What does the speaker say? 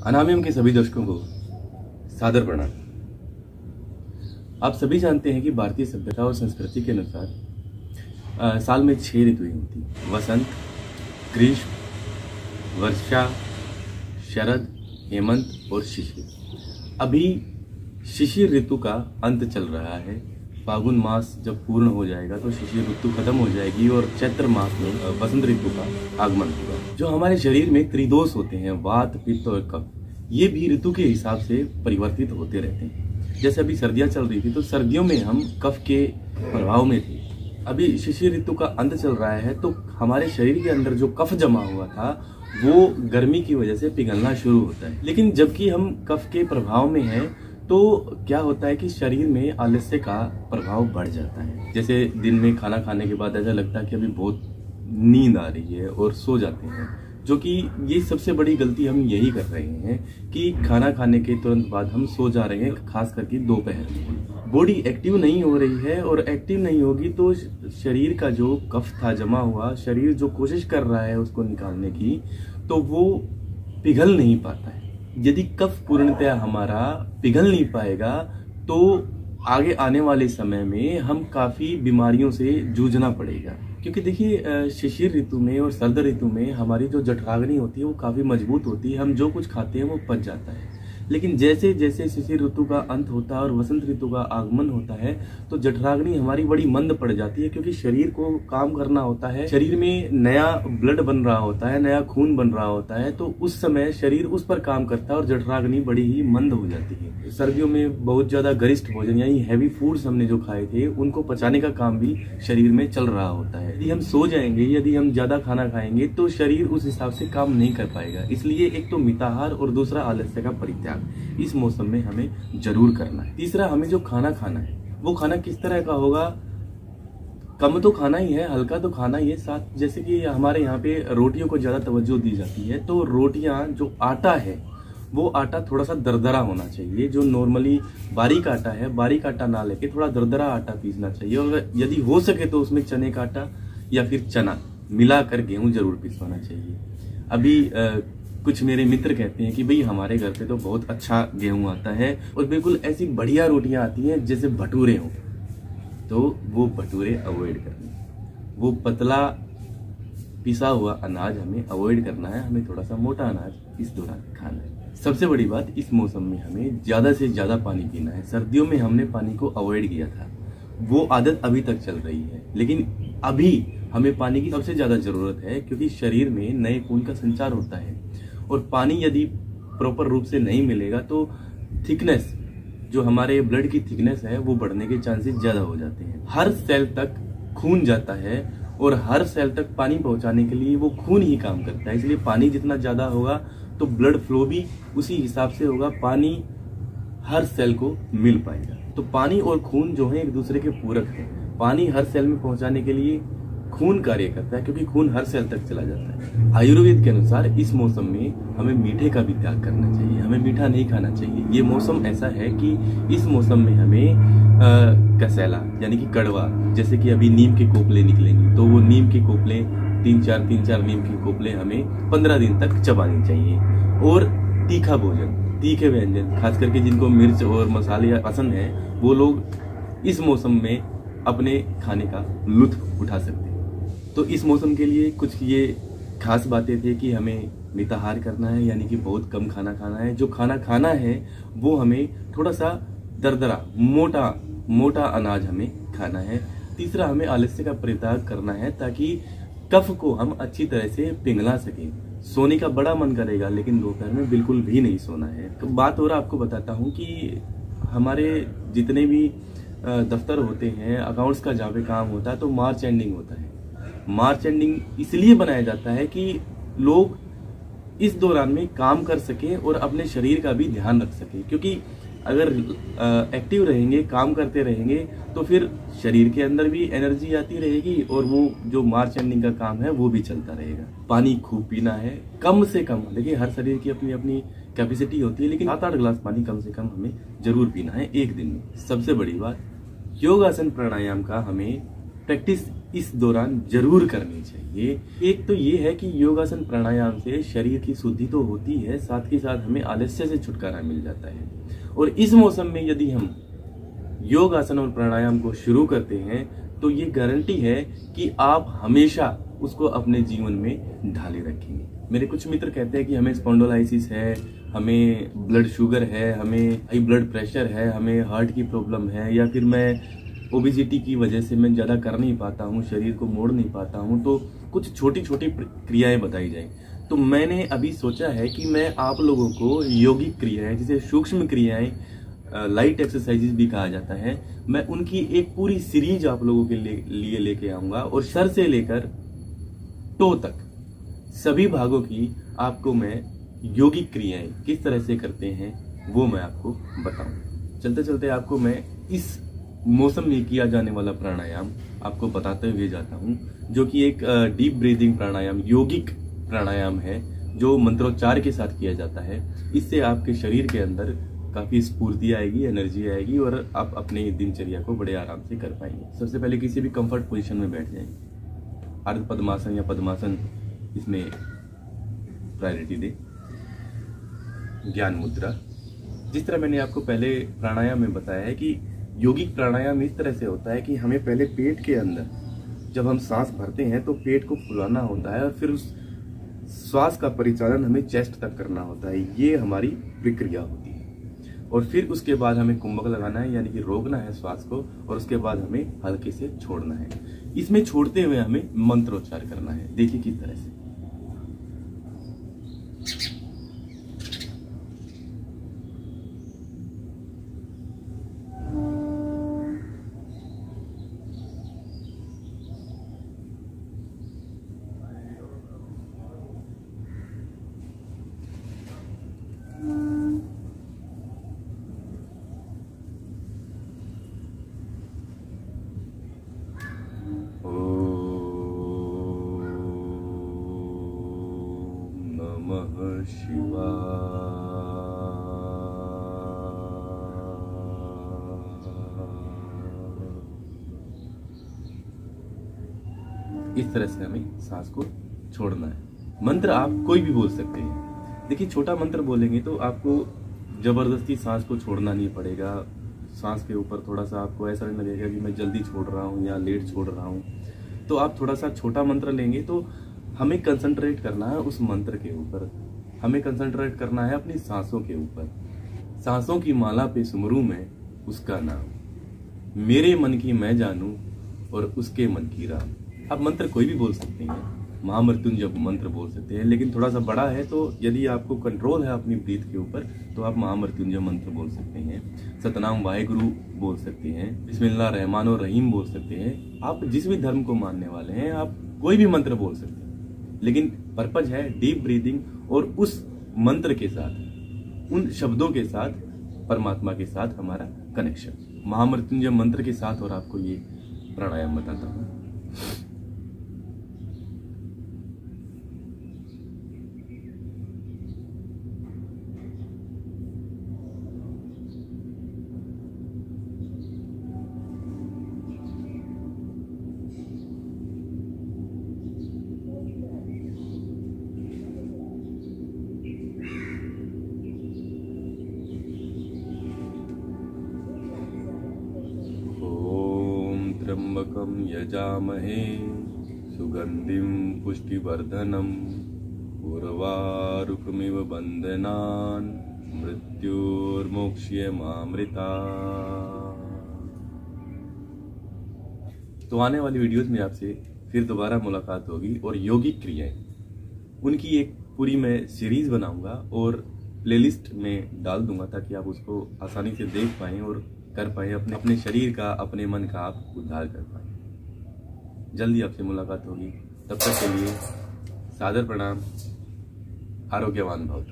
अनामियम के सभी दर्शकों को सादर प्रणाम। आप सभी जानते हैं कि भारतीय सभ्यता और संस्कृति के अनुसार साल में 6 ऋतुएं होती हैं। वसंत, ग्रीष्म, वर्षा, शरद, हेमंत और शिशिर। अभी शिशिर ऋतु का अंत चल रहा है। फागुन मास जब पूर्ण हो जाएगा तो शिशिर ऋतु खत्म हो जाएगी और चैत्र मास में वसंत ऋतु का आगमन होगा। जो हमारे शरीर में त्रिदोष होते हैं, वात, पित्त और कफ, ये भी ऋतु के हिसाब से परिवर्तित होते रहते हैं। जैसे अभी सर्दियां चल रही थी तो सर्दियों में हम कफ के प्रभाव में थे। अभी शिशिर ऋतु का अंत चल रहा है तो हमारे शरीर के अंदर जो कफ जमा हुआ था वो गर्मी की वजह से पिघलना शुरू होता है। लेकिन जबकि हम कफ के प्रभाव में हैं तो क्या होता है कि शरीर में आलस्य का प्रभाव बढ़ जाता है। जैसे दिन में खाना खाने के बाद ऐसा लगता है कि अभी बहुत नींद आ रही है और सो जाते हैं, जो कि ये सबसे बड़ी गलती हम यही कर रहे हैं कि खाना खाने के तुरंत बाद हम सो जा रहे हैं, खास करके दोपहर में। बॉडी एक्टिव नहीं हो रही है और एक्टिव नहीं होगी तो शरीर का जो कफ था जमा हुआ, शरीर जो कोशिश कर रहा है उसको निकालने की, तो वो पिघल नहीं पाता है। यदि कफ पूर्णतया हमारा पिघल नहीं पाएगा तो आगे आने वाले समय में हम काफी बीमारियों से जूझना पड़ेगा। क्योंकि देखिए शिशिर ऋतु में और सर्द ऋतु में हमारी जो जठराग्नि होती है वो काफी मजबूत होती है, हम जो कुछ खाते हैं वो पच जाता है। लेकिन जैसे जैसे शिशिर ऋतु का अंत होता है और वसंत ऋतु का आगमन होता है तो जठराग्नि हमारी बड़ी मंद पड़ जाती है, क्योंकि शरीर को काम करना होता है, शरीर में नया ब्लड बन रहा होता है, नया खून बन रहा होता है, तो उस समय शरीर उस पर काम करता है और जठराग्नि बड़ी ही मंद हो जाती है। सर्दियों में बहुत ज्यादा गरिष्ठ भोजन यानी हैवी फूड्स हमने जो खाए थे उनको पचाने का काम भी शरीर में चल रहा होता है। यदि हम सो जाएंगे, यदि हम ज्यादा खाना खाएंगे तो शरीर उस हिसाब से काम नहीं कर पाएगा। इसलिए एक तो मिताहार और दूसरा आलस्य का परित्याग इस मौसम में हमें जरूर करना है। तीसरा, हमें जो खाना खाना है वो खाना किस तरह का होगा। कम तो खाना ही है, हल्का तो खाना ही है। साथ जैसे कि हमारे यहाँ पे रोटियों को ज्यादा तवज्जो दी जाती है, तो रोटियां जो आटा है वो आटा थोड़ा सा दरदरा होना चाहिए। जो नॉर्मली बारीक आटा है, बारीक आटा ना लेके थोड़ा दरदरा आटा पीसना चाहिए। और यदि हो सके तो उसमें चने का आटा या फिर चना मिलाकर गेहूं जरूर पिसवाना चाहिए। अभी कुछ मेरे मित्र कहते हैं कि भाई हमारे घर पे तो बहुत अच्छा गेहूं आता है और बिल्कुल ऐसी बढ़िया रोटियां आती हैं जैसे भटूरे हों, तो वो भटूरे अवॉइड करने, वो पतला पिसा हुआ अनाज हमें अवॉइड करना है। हमें थोड़ा सा मोटा अनाज इस दौरान खाना है। सबसे बड़ी बात, इस मौसम में हमें ज्यादा से ज्यादा पानी पीना है। सर्दियों में हमने पानी को अवॉइड किया था, वो आदत अभी तक चल रही है, लेकिन अभी हमें पानी की सबसे ज्यादा जरूरत है, क्योंकि शरीर में नए खून का संचार होता है और पानी यदि प्रॉपर रूप से नहीं मिलेगा तो थिकनेस, जो हमारे ब्लड की थिकनेस है, वो बढ़ने के चांसेस ज्यादा हो जाते हैं। हर सेल तक खून जाता है और हर सेल तक पानी पहुंचाने के लिए वो खून ही काम करता है। इसलिए पानी जितना ज्यादा होगा तो ब्लड फ्लो भी उसी हिसाब से होगा, पानी हर सेल को मिल पाएगा। तो पानी और खून जो है एक दूसरे के पूरक है। पानी हर सेल में पहुंचाने के लिए खून कार्य करता है, क्योंकि खून हर सेल तक चला जाता है। आयुर्वेद के अनुसार इस मौसम में हमें मीठे का भी त्याग करना चाहिए, हमें मीठा नहीं खाना चाहिए। ये मौसम ऐसा है कि इस मौसम में हमें कसैला यानी कि कड़वा, जैसे कि अभी नीम के कोपले निकलेंगे तो वो नीम के कोपले तीन चार नीम के कोपले हमें 15 दिन तक चबानी चाहिए। और तीखा भोजन, तीखे व्यंजन, खास करके जिनको मिर्च और मसाले पसंद है वो लोग इस मौसम में अपने खाने का लुत्फ उठा सकते हैं। तो इस मौसम के लिए कुछ ये खास बातें थे कि हमें मिताहार करना है, यानी कि बहुत कम खाना खाना है। जो खाना खाना है वो हमें थोड़ा सा दरदरा मोटा अनाज हमें खाना है। तीसरा, हमें आलस्य का परित्याग करना है ताकि कफ को हम अच्छी तरह से पिघला सकें। सोने का बड़ा मन करेगा लेकिन दोपहर में बिल्कुल भी नहीं सोना है। तो बात और आपको बताता हूँ कि हमारे जितने भी दफ्तर होते हैं, अकाउंट्स का जहाँ पे काम होता है तो मार्च एंडिंग होता है। मार्च एंडिंग इसलिए बनाया जाता है कि लोग इस दौरान में काम कर सकें और अपने शरीर का भी ध्यान रख सकें, क्योंकि अगर एक्टिव रहेंगे, काम करते रहेंगे तो फिर शरीर के अंदर भी एनर्जी आती रहेगी और वो जो मार्च एंडिंग का काम है वो भी चलता रहेगा। पानी खूब पीना है, कम से कम। देखिए हर शरीर की अपनी अपनी कैपेसिटी होती है, लेकिन 7-8 गिलास पानी कम से कम हमें जरूर पीना है एक दिन में। सबसे बड़ी बात, योगासन प्राणायाम का हमें प्रैक्टिस इस दौरान जरूर करनी चाहिए। एक तो ये है कि योगासन प्राणायाम से शरीर की शुद्धि तो होती है, साथ के साथ हमें आलस्य से छुटकारा मिल जाता है। और इस मौसम में यदि हम योगासन और प्राणायाम को शुरू करते हैं तो ये गारंटी है कि आप हमेशा उसको अपने जीवन में ढाले रखेंगे। मेरे कुछ मित्र कहते हैं कि हमें स्पॉन्डिलोलाइसिस है, हमें ब्लड शुगर है, हमें हाई ब्लड प्रेशर है, हमें हार्ट की प्रॉब्लम है, या फिर मैं ओबेसिटी की वजह से मैं ज़्यादा कर नहीं पाता हूँ, शरीर को मोड़ नहीं पाता हूँ। तो कुछ छोटी छोटी क्रियाएं बताई जाए। तो मैंने अभी सोचा है कि मैं आप लोगों को योगिक क्रियाएं, जिसे सूक्ष्म क्रियाएं, लाइट एक्सरसाइजेज भी कहा जाता है, मैं उनकी एक पूरी सीरीज आप लोगों के लिए लेके आऊंगा। और सर से लेकर टो तक सभी भागों की आपको मैं योगिक क्रियाएं किस तरह से करते हैं वो मैं आपको बताऊं। चलते चलते आपको मैं इस मौसम में किया जाने वाला प्राणायाम आपको बताते हुए जाता हूं, जो कि एक डीप ब्रीदिंग प्राणायाम, योगिक प्राणायाम है, जो मंत्रोच्चार के साथ किया जाता है। इससे आपके शरीर के अंदर काफी स्फूर्ति आएगी, एनर्जी आएगी और आप अपने दिनचर्या को बड़े आराम से कर पाएंगे। सबसे पहले किसी भी कंफर्ट पोजीशन में बैठ जाएं। अर्ध पद्मासन या पद्मासन इसमें प्रायोरिटी दे। ज्ञान मुद्रा, जिस तरह मैंने आपको पहले प्राणायाम में बताया है कि योगिक प्राणायाम इस तरह से होता है कि हमें पहले पेट के अंदर जब हम सांस भरते हैं तो पेट को फुलाना होता है और फिर उस श्वास का परिचालन हमें चेस्ट तक करना होता है। ये हमारी प्रक्रिया होती है। और फिर उसके बाद हमें कुंभक लगाना है, यानी कि रोकना है श्वास को, और उसके बाद हमें हल्के से छोड़ना है। इसमें छोड़ते हुए हमें मंत्रोच्चार करना है। देखिए किस तरह से। शिवा इस तरह से हमें सांस को छोड़ना है। मंत्र आप कोई भी बोल सकते हैं। देखिए, छोटा मंत्र बोलेंगे तो आपको जबरदस्ती सांस को छोड़ना नहीं पड़ेगा। सांस के ऊपर थोड़ा सा आपको ऐसा नहीं लगेगा कि मैं जल्दी छोड़ रहा हूँ या लेट छोड़ रहा हूँ। तो आप थोड़ा सा छोटा मंत्र लेंगे तो हमें कंसंट्रेट करना है उस मंत्र के ऊपर। हमें कंसंट्रेट करना है अपनी सांसों के ऊपर। सांसों की माला पे सुमरूं मैं उसका नाम, मेरे मन की मैं जानूं और उसके मन की राम। आप मंत्र कोई भी बोल सकते हैं, महामृत्युंजय मंत्र बोल सकते हैं, लेकिन थोड़ा सा बड़ा है तो यदि आपको कंट्रोल है अपनी ब्रीथ के ऊपर तो आप महामृत्युंजय मंत्र बोल सकते हैं। सतनाम वाहेगुरु बोल सकते हैं, बिस्मिल्लाह रहमान और रहीम बोल सकते हैं। आप जिस भी धर्म को मानने वाले हैं आप कोई भी मंत्र बोल सकते हैं, लेकिन पर्पज है डीप ब्रीदिंग और उस मंत्र के साथ, उन शब्दों के साथ, परमात्मा के साथ हमारा कनेक्शन। महामृत्युंजय मंत्र के साथ और आपको ये प्राणायाम बताता हूं। त्र्यंबकं यजामहे सुगंधिं पुष्टिवर्धनम् उर्वारुकमिव बन्धनान् मृत्युर्मोक्ष्यमामृता। तो आने वाली वीडियोस में आपसे फिर दोबारा मुलाकात होगी और योगिक क्रियाएं उनकी एक पूरी मैं सीरीज बनाऊंगा और प्लेलिस्ट में डाल दूंगा ताकि आप उसको आसानी से देख पाएं और कर पाए, अपने शरीर का, अपने मन का आप उद्धार कर पाए। जल्दी आपसे मुलाकात होगी, तब तक के लिए सादर प्रणाम। आरोग्यवान भव।